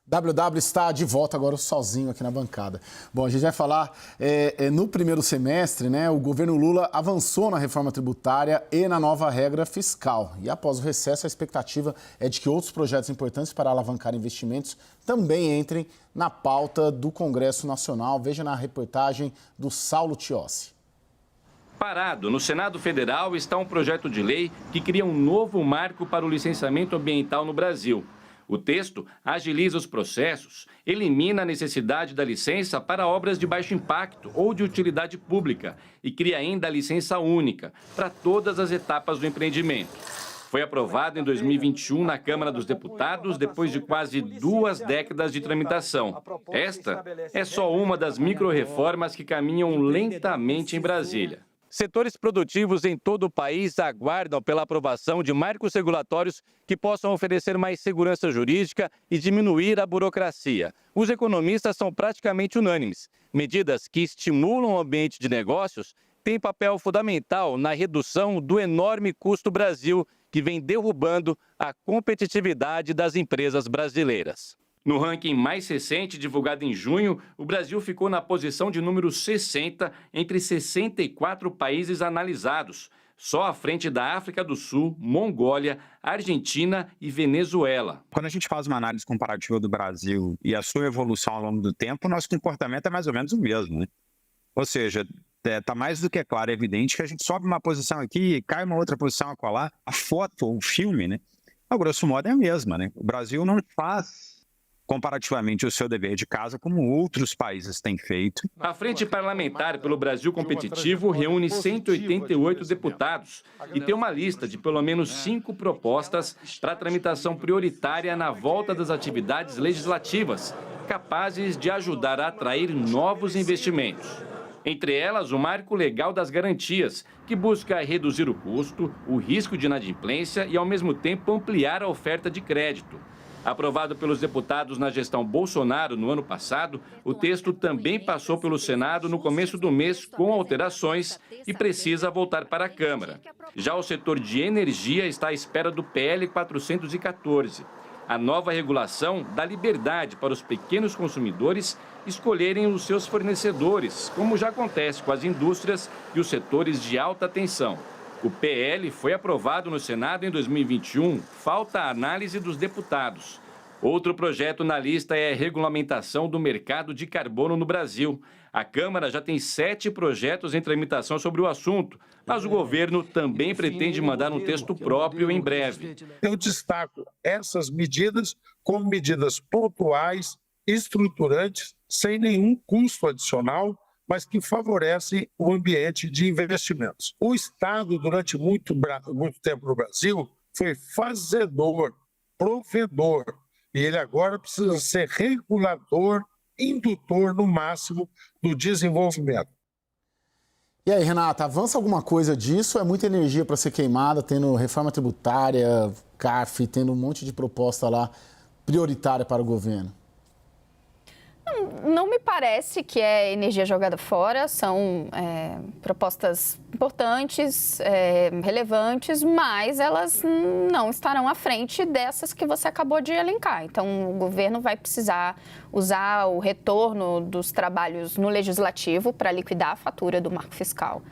WW está de volta agora sozinho aqui na bancada. Bom, a gente vai falar, no primeiro semestre, né, o governo Lula avançou na reforma tributária e na nova regra fiscal. E após o recesso, a expectativa é de que outros projetos importantes para alavancar investimentos também entrem na pauta do Congresso Nacional. Veja na reportagem do Saulo Tiossi. Parado, no Senado Federal está um projeto de lei que cria um novo marco para o licenciamento ambiental no Brasil. O texto agiliza os processos, elimina a necessidade da licença para obras de baixo impacto ou de utilidade pública e cria ainda a licença única para todas as etapas do empreendimento. Foi aprovado em 2021 na Câmara dos Deputados, depois de quase 2 décadas de tramitação. Esta é só uma das micro-reformas que caminham lentamente em Brasília. Setores produtivos em todo o país aguardam pela aprovação de marcos regulatórios que possam oferecer mais segurança jurídica e diminuir a burocracia. Os economistas são praticamente unânimes. Medidas que estimulam o ambiente de negócios têm papel fundamental na redução do enorme custo Brasil, que vem derrubando a competitividade das empresas brasileiras. No ranking mais recente, divulgado em junho, o Brasil ficou na posição de número 60 entre 64 países analisados, só à frente da África do Sul, Mongólia, Argentina e Venezuela. Quando a gente faz uma análise comparativa do Brasil e a sua evolução ao longo do tempo, nosso comportamento é mais ou menos o mesmo, né? Ou seja, está mais do que claro, é evidente que a gente sobe uma posição aqui e cai uma outra posição acolá. A foto, o filme, né? A grosso modo é a mesma, né? O Brasil não faz comparativamente o seu dever de casa, como outros países têm feito. A Frente Parlamentar pelo Brasil Competitivo reúne 188 deputados e tem uma lista de pelo menos 5 propostas para tramitação prioritária na volta das atividades legislativas, capazes de ajudar a atrair novos investimentos. Entre elas, o Marco Legal das Garantias, que busca reduzir o custo, o risco de inadimplência e, ao mesmo tempo, ampliar a oferta de crédito. Aprovado pelos deputados na gestão Bolsonaro no ano passado, o texto também passou pelo Senado no começo do mês com alterações e precisa voltar para a Câmara. Já o setor de energia está à espera do PL 414. A nova regulação dá liberdade para os pequenos consumidores escolherem os seus fornecedores, como já acontece com as indústrias e os setores de alta tensão. O PL foi aprovado no Senado em 2021, falta a análise dos deputados. Outro projeto na lista é a regulamentação do mercado de carbono no Brasil. A Câmara já tem 7 projetos em tramitação sobre o assunto, mas o governo também pretende mandar um texto próprio em breve. Eu destaco essas medidas como medidas pontuais, estruturantes, sem nenhum custo adicional, mas que favorecem o ambiente de investimentos. O Estado, durante muito tempo no Brasil, foi fazedor, provedor, e ele agora precisa ser regulador, indutor, no máximo, do desenvolvimento. E aí, Renata, avança alguma coisa disso? É muita energia para ser queimada, tendo reforma tributária, CARF, tendo um monte de proposta lá prioritária para o governo? Não me parece que é energia jogada fora, são propostas importantes, relevantes, mas elas não estarão à frente dessas que você acabou de elencar. Então, o governo vai precisar usar o retorno dos trabalhos no legislativo para liquidar a fatura do marco fiscal.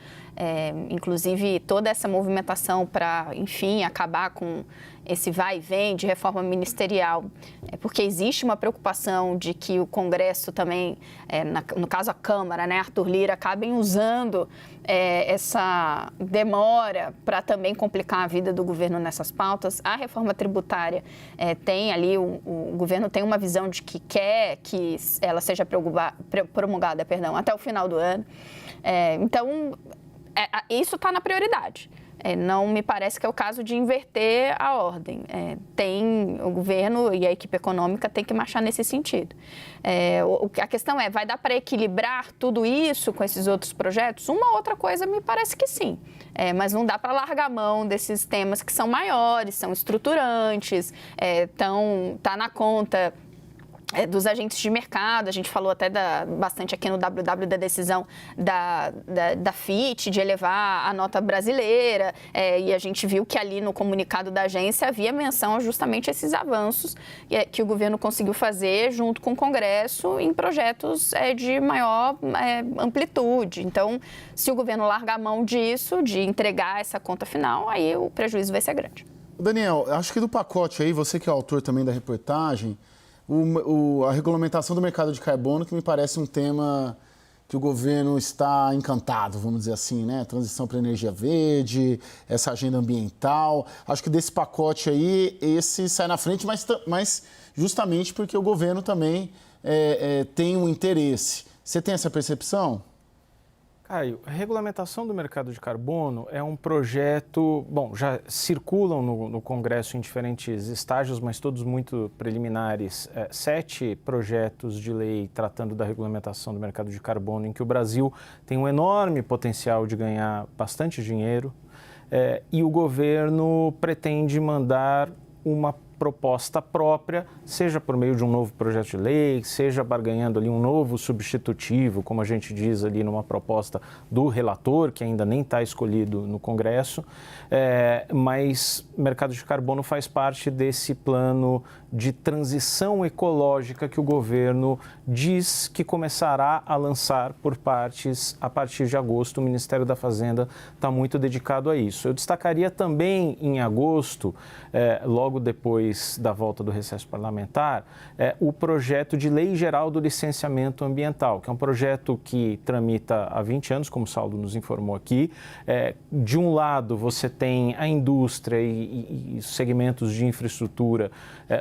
Inclusive, toda essa movimentação para, enfim, acabar com esse vai e vem de reforma ministerial, porque existe uma preocupação de que o Congresso também, no caso a Câmara, né, Arthur Lira, acabem usando essa demora para também complicar a vida do governo nessas pautas. A reforma tributária tem ali, o governo tem uma visão de que quer que ela seja promulgada, até o final do ano. Então, isso está na prioridade. Não me parece que é o caso de inverter a ordem. O governo e a equipe econômica tem que marchar nesse sentido. A questão vai dar para equilibrar tudo isso com esses outros projetos? Uma outra coisa me parece que sim, mas não dá para largar a mão desses temas que são maiores, são estruturantes, tá na conta dos agentes de mercado, a gente falou até bastante aqui no WW da decisão da FIT de elevar a nota brasileira, e a gente viu que ali no comunicado da agência havia menção a justamente esses avanços que o governo conseguiu fazer junto com o Congresso em projetos de maior amplitude. Então, se o governo largar a mão disso, de entregar essa conta final, aí o prejuízo vai ser grande. Daniel, acho que do pacote aí, você que é autor também da reportagem, a regulamentação do mercado de carbono, que me parece um tema que o governo está encantado, vamos dizer assim, né? Transição para energia verde, essa agenda ambiental. Acho que desse pacote aí, esse sai na frente, mas justamente porque o governo também tem um interesse. Você tem essa percepção? Caio, a regulamentação do mercado de carbono é um projeto, já circulam no Congresso em diferentes estágios, mas todos muito preliminares, 7 projetos de lei tratando da regulamentação do mercado de carbono, em que o Brasil tem um enorme potencial de ganhar bastante dinheiro, e o governo pretende mandar uma proposta própria, seja por meio de um novo projeto de lei, seja barganhando ali um novo substitutivo, como a gente diz ali numa proposta do relator, que ainda nem está escolhido no Congresso, mas o mercado de carbono faz parte desse plano de transição ecológica que o governo diz que começará a lançar por partes a partir de agosto. O Ministério da Fazenda está muito dedicado a isso. Eu destacaria também em agosto, logo depois da volta do recesso parlamentar, o projeto de Lei Geral do Licenciamento Ambiental, que é um projeto que tramita há 20 anos, como o Saulo nos informou aqui. De um lado, você tem a indústria e segmentos de infraestrutura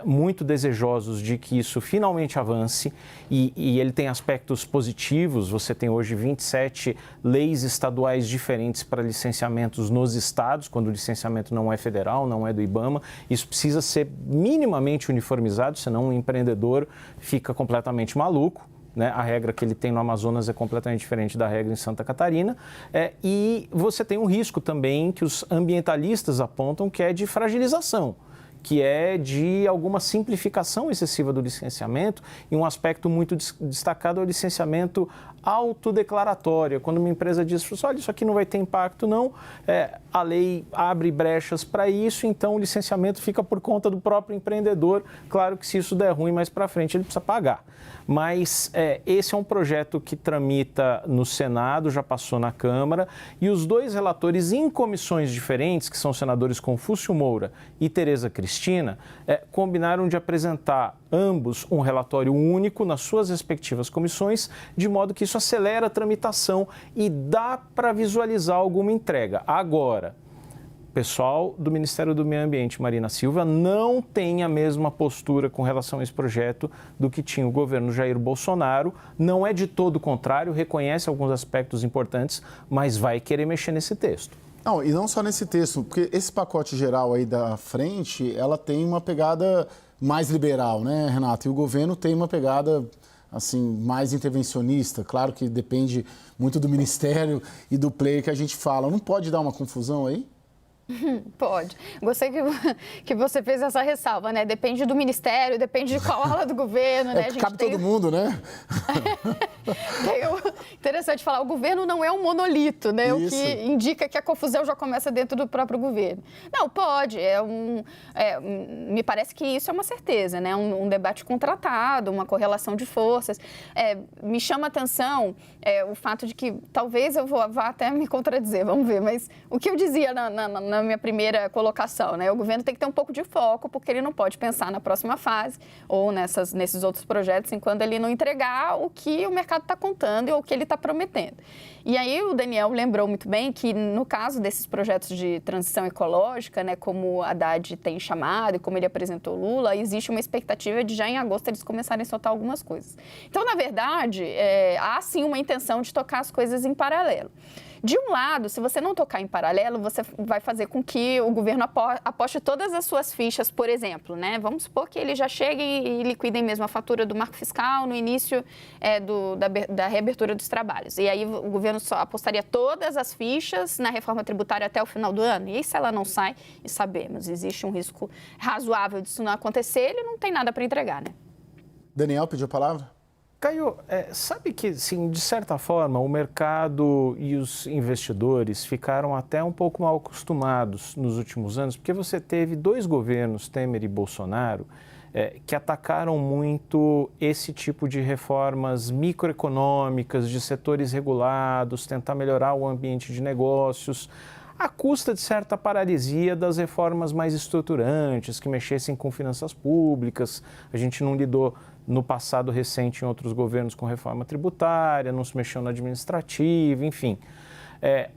muito desejosos de que isso finalmente avance, e ele tem aspectos positivos. Você tem hoje 27 leis estaduais diferentes para licenciamentos nos estados, quando o licenciamento não é federal, não é do IBAMA. Isso precisa ser minimamente uniformizado, senão um empreendedor fica completamente maluco, né? A regra que ele tem no Amazonas é completamente diferente da regra em Santa Catarina, e você tem um risco também que os ambientalistas apontam, que é de fragilização, que é de alguma simplificação excessiva do licenciamento, e um aspecto muito destacado é o licenciamento autodeclaratório. Quando uma empresa diz, olha, isso aqui não vai ter impacto, não, a lei abre brechas para isso, então o licenciamento fica por conta do próprio empreendedor. Claro que se isso der ruim mais para frente, ele precisa pagar. Mas esse é um projeto que tramita no Senado, já passou na Câmara, e os dois relatores em comissões diferentes, que são os senadores Confúcio Moura e Tereza Cristina, combinaram de apresentar ambos um relatório único nas suas respectivas comissões, de modo que isso acelera a tramitação e dá para visualizar alguma entrega. Agora, o pessoal do Ministério do Meio Ambiente, Marina Silva, não tem a mesma postura com relação a esse projeto do que tinha o governo Jair Bolsonaro. Não é de todo o contrário, reconhece alguns aspectos importantes, mas vai querer mexer nesse texto. Não, e não só nesse texto, porque esse pacote geral aí da frente, ela tem uma pegada mais liberal, né, Renato? E o governo tem uma pegada, assim, mais intervencionista. Claro que depende muito do ministério e do player que a gente fala. Não pode dar uma confusão aí? Pode. Gostei que você fez essa ressalva, né? Depende do ministério, depende de qual ala do governo, né? A gente cabe todo mundo, né? Interessante falar, o governo não é um monolito, né? Isso. O que indica que a confusão já começa dentro do próprio governo. Não, pode. Me parece que isso é uma certeza, né? Um debate contratado, uma correlação de forças. Me chama a atenção o fato de que, talvez eu vá até me contradizer, vamos ver, mas o que eu dizia na minha primeira colocação, né? O governo tem que ter um pouco de foco, porque ele não pode pensar na próxima fase ou nesses outros projetos enquanto ele não entregar o que o mercado está contando ou o que ele está prometendo. E aí o Daniel lembrou muito bem que, no caso desses projetos de transição ecológica, né, como o Haddad tem chamado e como ele apresentou Lula, existe uma expectativa de já em agosto eles começarem a soltar algumas coisas. Então, na verdade, há sim uma intenção de tocar as coisas em paralelo. De um lado, se você não tocar em paralelo, você vai fazer com que o governo aposte todas as suas fichas, por exemplo, né? Vamos supor que ele já chegue e liquidem mesmo a fatura do marco fiscal no início da reabertura dos trabalhos. E aí o governo só apostaria todas as fichas na reforma tributária até o final do ano. E aí, se ela não sai, e sabemos, existe um risco razoável disso não acontecer, ele não tem nada para entregar, né? Daniel pediu a palavra? Caio, sabe que, sim, de certa forma, o mercado e os investidores ficaram até um pouco mal acostumados nos últimos anos, porque você teve 2 governos, Temer e Bolsonaro, que atacaram muito esse tipo de reformas microeconômicas, de setores regulados, tentar melhorar o ambiente de negócios, à custa de certa paralisia das reformas mais estruturantes, que mexessem com finanças públicas. A gente não lidou no passado recente em outros governos com reforma tributária, não se mexeu na administrativa, enfim.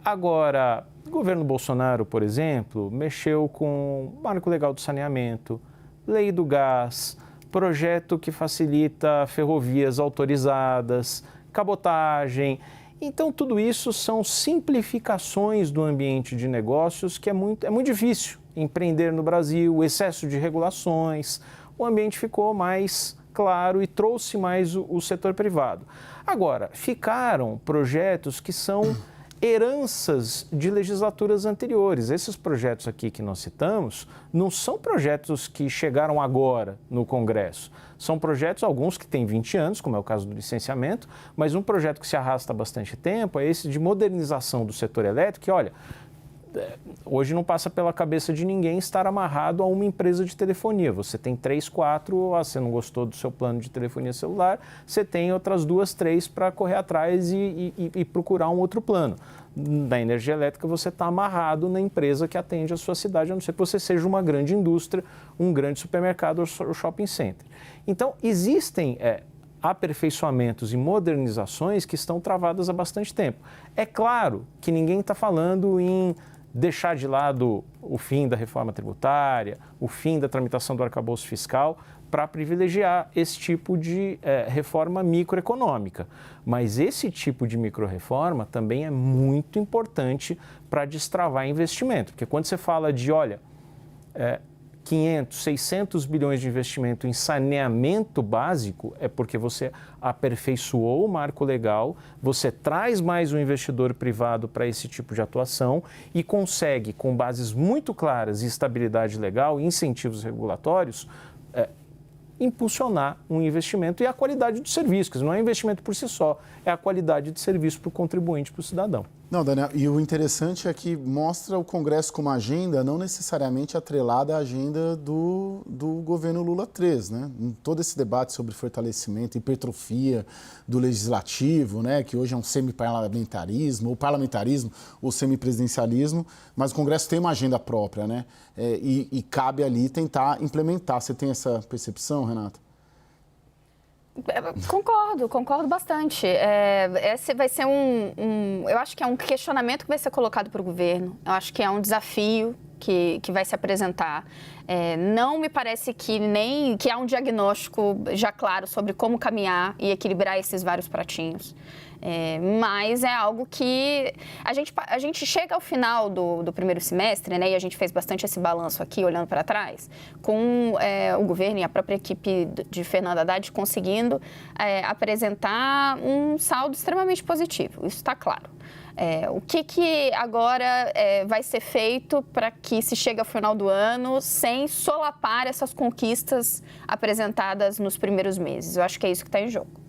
Agora, o governo Bolsonaro, por exemplo, mexeu com o Marco Legal do Saneamento, Lei do Gás, projeto que facilita ferrovias autorizadas, cabotagem. Então, tudo isso são simplificações do ambiente de negócios que é muito difícil empreender no Brasil, o excesso de regulações, o ambiente ficou mais claro e trouxe mais o setor privado. Agora, ficaram projetos que são heranças de legislaturas anteriores. Esses projetos aqui que nós citamos não são projetos que chegaram agora no Congresso. São projetos, alguns que têm 20 anos, como é o caso do licenciamento, mas um projeto que se arrasta há bastante tempo é esse de modernização do setor elétrico, que, olha, hoje não passa pela cabeça de ninguém estar amarrado a uma empresa de telefonia. Você tem 3, 4, você não gostou do seu plano de telefonia celular, você tem outras 2, 3 para correr atrás e procurar um outro plano. Na energia elétrica, você está amarrado na empresa que atende a sua cidade, a não ser que você seja uma grande indústria, um grande supermercado ou shopping center. Então, existem aperfeiçoamentos e modernizações que estão travadas há bastante tempo. É claro que ninguém está falando em deixar de lado o fim da reforma tributária, o fim da tramitação do arcabouço fiscal, para privilegiar esse tipo de reforma microeconômica. Mas esse tipo de microreforma também é muito importante para destravar investimento, porque quando você fala de, 500, 600 bilhões de investimento em saneamento básico, é porque você aperfeiçoou o marco legal, você traz mais um investidor privado para esse tipo de atuação e consegue, com bases muito claras e estabilidade legal e incentivos regulatórios, impulsionar um investimento e a qualidade do serviço, que não é investimento por si só, é a qualidade de serviço para o contribuinte, para o cidadão. Não, Daniel, e o interessante é que mostra o Congresso como agenda, não necessariamente atrelada à agenda do governo Lula III, né? Em todo esse debate sobre fortalecimento, hipertrofia do legislativo, né? Que hoje é um semiparlamentarismo, ou parlamentarismo, ou semipresidencialismo, mas o Congresso tem uma agenda própria, né? E cabe ali tentar implementar. Você tem essa percepção, Renata? Concordo bastante. Esse vai ser eu acho que é um questionamento que vai ser colocado para o governo. Eu acho que é um desafio que vai se apresentar. Não me parece que há um diagnóstico já claro sobre como caminhar e equilibrar esses vários pratinhos. Mas é algo que a gente chega ao final do primeiro semestre, né, e a gente fez bastante esse balanço aqui, olhando para trás, com o governo e a própria equipe de Fernando Haddad conseguindo apresentar um saldo extremamente positivo, isso está claro. O que agora vai ser feito para que se chegue ao final do ano sem solapar essas conquistas apresentadas nos primeiros meses? Eu acho que é isso que está em jogo.